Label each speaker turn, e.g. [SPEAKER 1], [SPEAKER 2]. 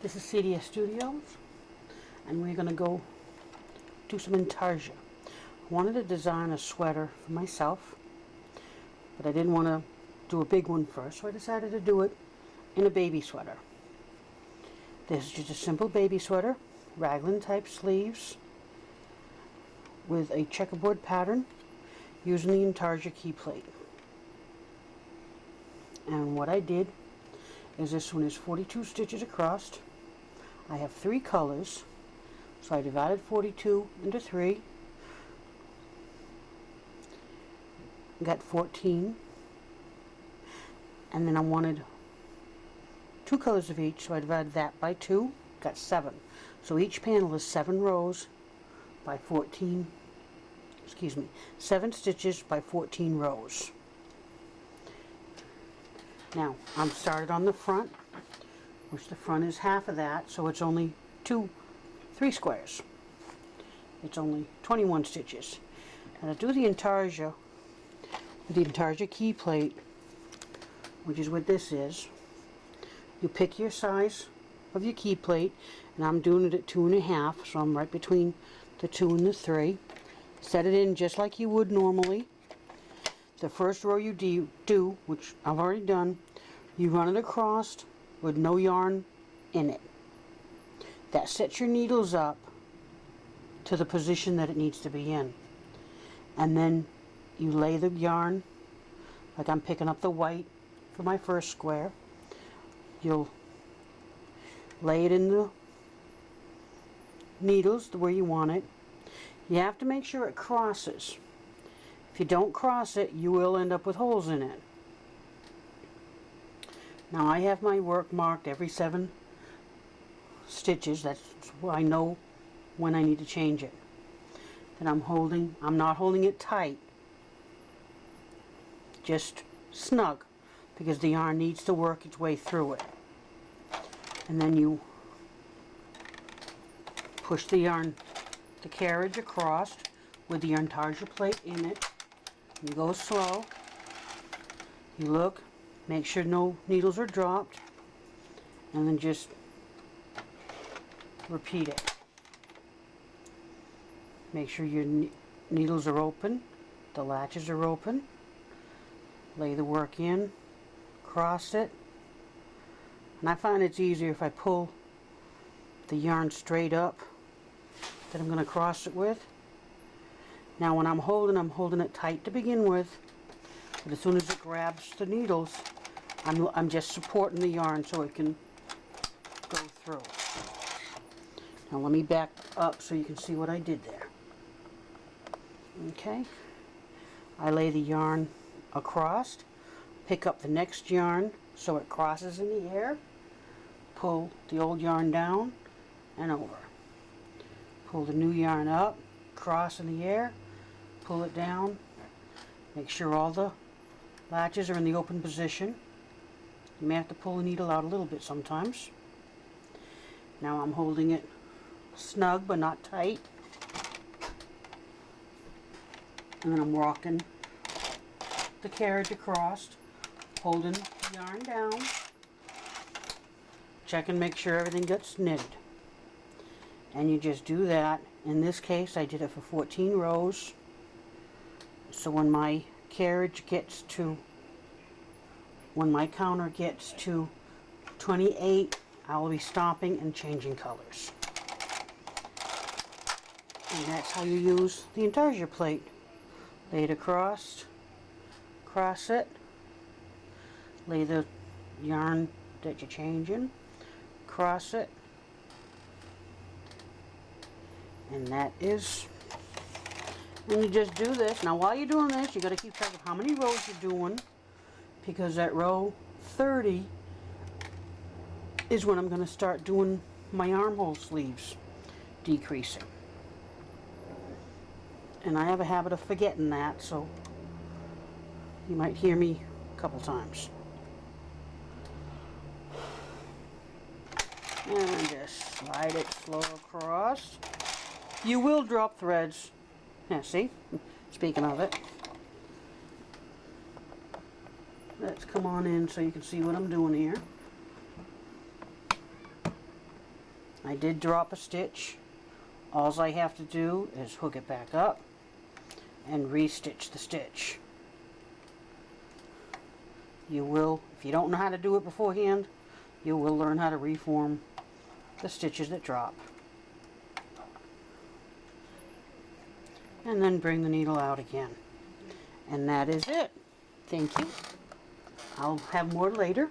[SPEAKER 1] This is CDS Studios, and we're going to go do some Intarsia. I wanted to design a sweater for myself, but I didn't want to do a big one first, so I decided to do it in a baby sweater. This is just a simple baby sweater, raglan type sleeves with a checkerboard pattern using the Intarsia Keyplate. And what I did is this one is 42 stitches across. I have 3 colors, so I divided 42 into 3, got 14, and then I wanted 2 colors of each, so I divided that by 2, got 7. So each panel is 7 rows by 14, 7 stitches by 14 rows. Now, I'm started on the front, which the front is half of that, so it's only 3 squares. It's only 21 stitches. And to do the Intarsia with the Intarsia Keyplate, which is what this is, you pick your size of your keyplate, and I'm doing it at 2.5, so I'm right between the 2 and the 3. Set it in just like you would normally. The first row you do, which I've already done, you run it across with no yarn in it. That sets your needles up to the position that it needs to be in. And then you lay the yarn, like I'm picking up the white for my first square. You'll lay it in the needles the way you want it. You have to make sure it crosses. If you don't cross it, you will end up with holes in it. Now I have my work marked every 7 stitches. That's why I know when I need to change it. Then I'm not holding it tight, just snug, because the yarn needs to work its way through it. And then you push the carriage across with the Intarsia plate in it. You go slow, you look, make sure no needles are dropped, and then just repeat it. Make sure your needles are open, the latches are open, lay the work in, cross it, and I find it's easier if I pull the yarn straight up that I'm going to cross it with. Now when I'm holding it tight to begin with, but as soon as it grabs the needles, I'm just supporting the yarn so it can go through. Now let me back up so you can see what I did there. Okay, I lay the yarn across, pick up the next yarn so it crosses in the air, pull the old yarn down and over. Pull the new yarn up, cross in the air, pull it down, make sure all the latches are in the open position. You may have to pull the needle out a little bit sometimes. Now I'm holding it snug but not tight. And then I'm walking the carriage across, holding the yarn down, check and make sure everything gets knitted. And you just do that. In this case I did it for 14 rows. So when my counter gets to 28, I will be stopping and changing colors. And that's how you use the Intarsia plate. Lay it across, cross it, lay the yarn that you're changing, cross it, and that is, and you just do this. Now while you're doing this, you got to keep track of how many rows you're doing, because at row 30 is when I'm going to start doing my armhole sleeves, decreasing. And I have a habit of forgetting that, so you might hear me a couple times. And just slide it slow across. You will drop threads. Yeah, see? Speaking of it. Let's come on in so you can see what I'm doing here. I did drop a stitch. All I have to do is hook it back up and re-stitch the stitch. You will, if you don't know how to do it beforehand, you will learn how to reform the stitches that drop. And then bring the needle out again. And that is it. Thank you. I'll have more later.